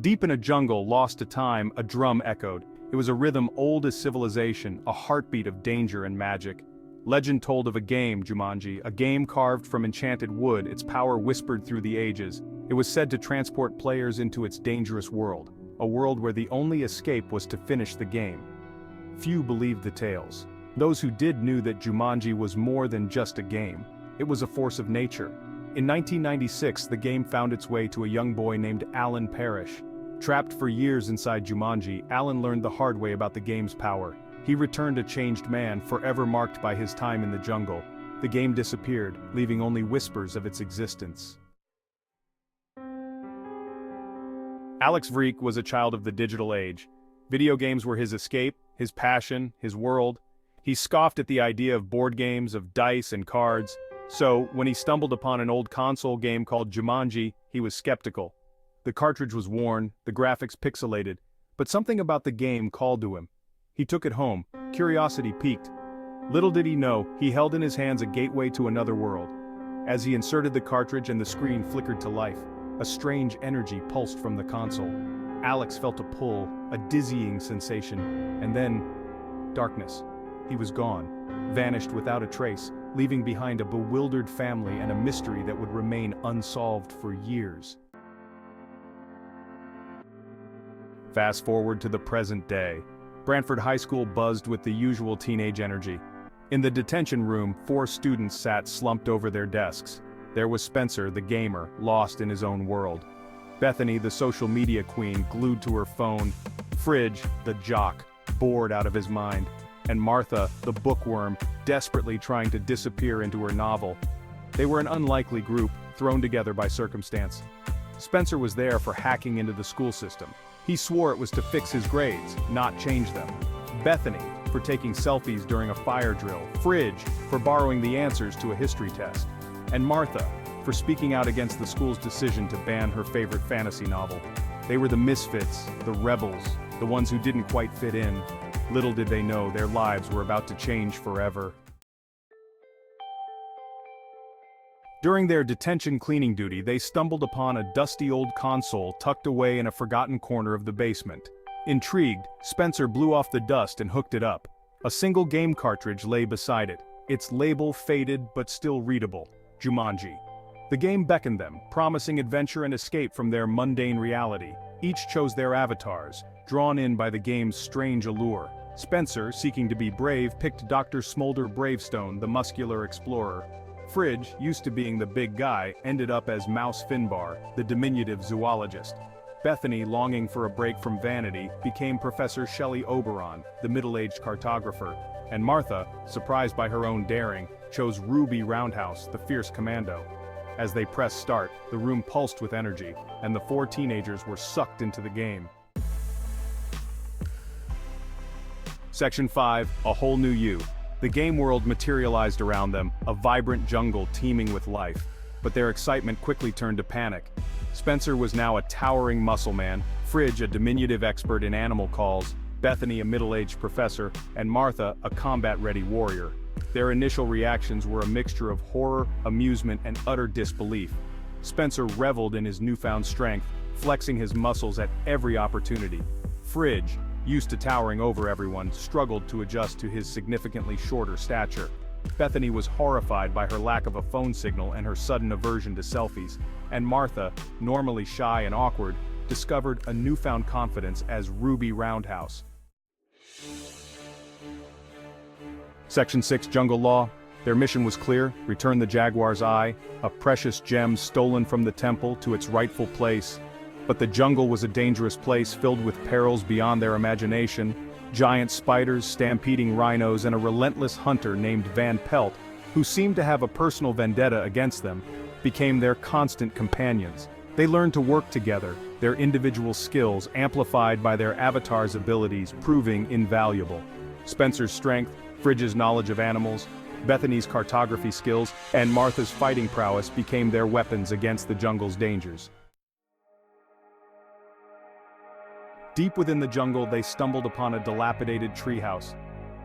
Deep in a jungle lost to time, a drum echoed. It was a rhythm old as civilization, a heartbeat of danger and magic. Legend told of a game, Jumanji, a game carved from enchanted wood, its power whispered through the ages. It was said to transport players into its dangerous world, a world where the only escape was to finish the game. Few believed the tales. Those who did knew that Jumanji was more than just a game. It was a force of nature. In 1996, the game found its way to a young boy named Alan Parrish. Trapped for years inside Jumanji, Alan learned the hard way about the game's power. He returned a changed man, forever marked by his time in the jungle. The game disappeared, leaving only whispers of its existence. Alex Vreek was a child of the digital age. Video games were his escape, his passion, his world. He scoffed at the idea of board games, of dice and cards. So, when he stumbled upon an old console game called Jumanji, he was skeptical. The cartridge was worn, the graphics pixelated, but something about the game called to him. He took it home, curiosity piqued. Little did he know, he held in his hands a gateway to another world. As he inserted the cartridge and the screen flickered to life, a strange energy pulsed from the console. Alex felt a pull, a dizzying sensation, and then, darkness. He was gone, vanished without a trace, leaving behind a bewildered family and a mystery that would remain unsolved for years. Fast forward to the present day. Brantford High School buzzed with the usual teenage energy. In the detention room, 4 students sat slumped over their desks. There was Spencer, the gamer, lost in his own world. Bethany, the social media queen, glued to her phone. Fridge, the jock, bored out of his mind. And Martha, the bookworm, desperately trying to disappear into her novel. They were an unlikely group, thrown together by circumstance. Spencer was there for hacking into the school system. He swore it was to fix his grades, not change them. Bethany, for taking selfies during a fire drill. Fridge, for borrowing the answers to a history test. And Martha, for speaking out against the school's decision to ban her favorite fantasy novel. They were the misfits, the rebels, the ones who didn't quite fit in. Little did they know their lives were about to change forever. During their detention cleaning duty, they stumbled upon a dusty old console tucked away in a forgotten corner of the basement. Intrigued, Spencer blew off the dust and hooked it up. A single game cartridge lay beside it, its label faded but still readable, Jumanji. The game beckoned them, promising adventure and escape from their mundane reality. Each chose their avatars, drawn in by the game's strange allure. Spencer, seeking to be brave, picked Dr. Smolder Bravestone, the muscular explorer. Fridge, used to being the big guy, ended up as Mouse Finbar, the diminutive zoologist. Bethany, longing for a break from vanity, became Professor Shelley Oberon, the middle-aged cartographer. And Martha, surprised by her own daring, chose Ruby Roundhouse, the fierce commando. As they pressed start, the room pulsed with energy, and the 4 teenagers were sucked into the game. Section 5, A Whole New You. The game world materialized around them, a vibrant jungle teeming with life. But their excitement quickly turned to panic. Spencer was now a towering muscle man, Fridge a diminutive expert in animal calls, Bethany a middle-aged professor, and Martha a combat-ready warrior. Their initial reactions were a mixture of horror, amusement, and utter disbelief. Spencer reveled in his newfound strength, flexing his muscles at every opportunity. Fridge, used to towering over everyone, struggled to adjust to his significantly shorter stature. Bethany was horrified by her lack of a phone signal and her sudden aversion to selfies. And Martha, normally shy and awkward, discovered a newfound confidence as Ruby Roundhouse. Section 6, Jungle Law. Their mission was clear: return the Jaguar's eye, a precious gem stolen from the temple, to its rightful place. But the jungle was a dangerous place filled with perils beyond their imagination. Giant spiders, stampeding rhinos, and a relentless hunter named Van Pelt, who seemed to have a personal vendetta against them, became their constant companions. They learned to work together, their individual skills amplified by their avatar's abilities proving invaluable. Spencer's strength, Fridge's knowledge of animals, Bethany's cartography skills, and Martha's fighting prowess became their weapons against the jungle's dangers. Deep within the jungle, they stumbled upon a dilapidated treehouse.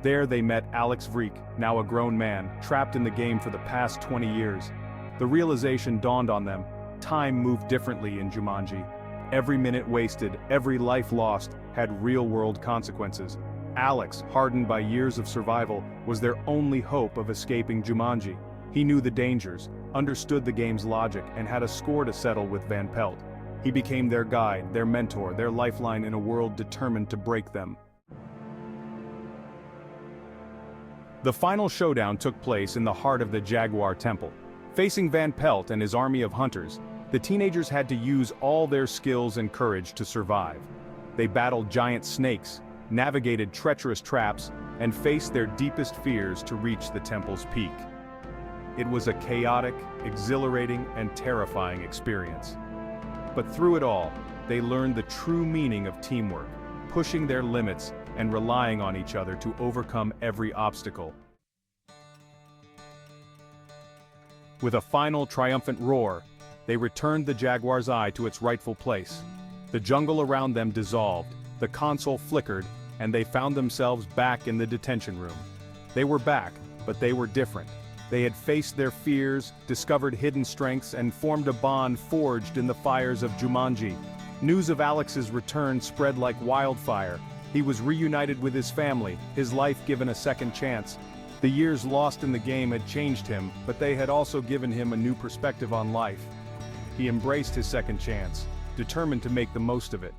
There they met Alex Vreek, now a grown man, trapped in the game for the past 20 years. The realization dawned on them: time moved differently in Jumanji. Every minute wasted, every life lost, had real-world consequences. Alex, hardened by years of survival, was their only hope of escaping Jumanji. He knew the dangers, understood the game's logic, and had a score to settle with Van Pelt. He became their guide, their mentor, their lifeline in a world determined to break them. The final showdown took place in the heart of the Jaguar Temple. Facing Van Pelt and his army of hunters, the teenagers had to use all their skills and courage to survive. They battled giant snakes, navigated treacherous traps, and faced their deepest fears to reach the temple's peak. It was a chaotic, exhilarating, and terrifying experience. But through it all, they learned the true meaning of teamwork, pushing their limits and relying on each other to overcome every obstacle. With a final triumphant roar, they returned the Jaguar's eye to its rightful place. The jungle around them dissolved, the console flickered, and they found themselves back in the detention room. They were back, but they were different. They had faced their fears, discovered hidden strengths, and formed a bond forged in the fires of Jumanji. News of Alex's return spread like wildfire. He was reunited with his family, his life given a second chance. The years lost in the game had changed him, but they had also given him a new perspective on life. He embraced his second chance, determined to make the most of it.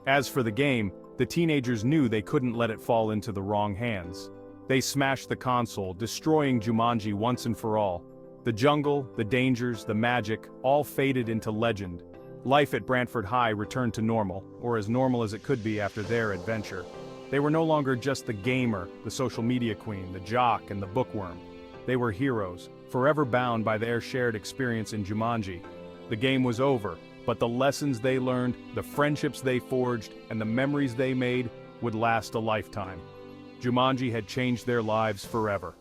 As for the game, the teenagers knew they couldn't let it fall into the wrong hands. They smashed the console, destroying Jumanji once and for all. The jungle, the dangers, the magic, all faded into legend. Life at Brantford High returned to normal, or as normal as it could be after their adventure. They were no longer just the gamer, the social media queen, the jock, and the bookworm. They were heroes, forever bound by their shared experience in Jumanji. The game was over, but the lessons they learned, the friendships they forged, and the memories they made would last a lifetime. Jumanji had changed their lives forever.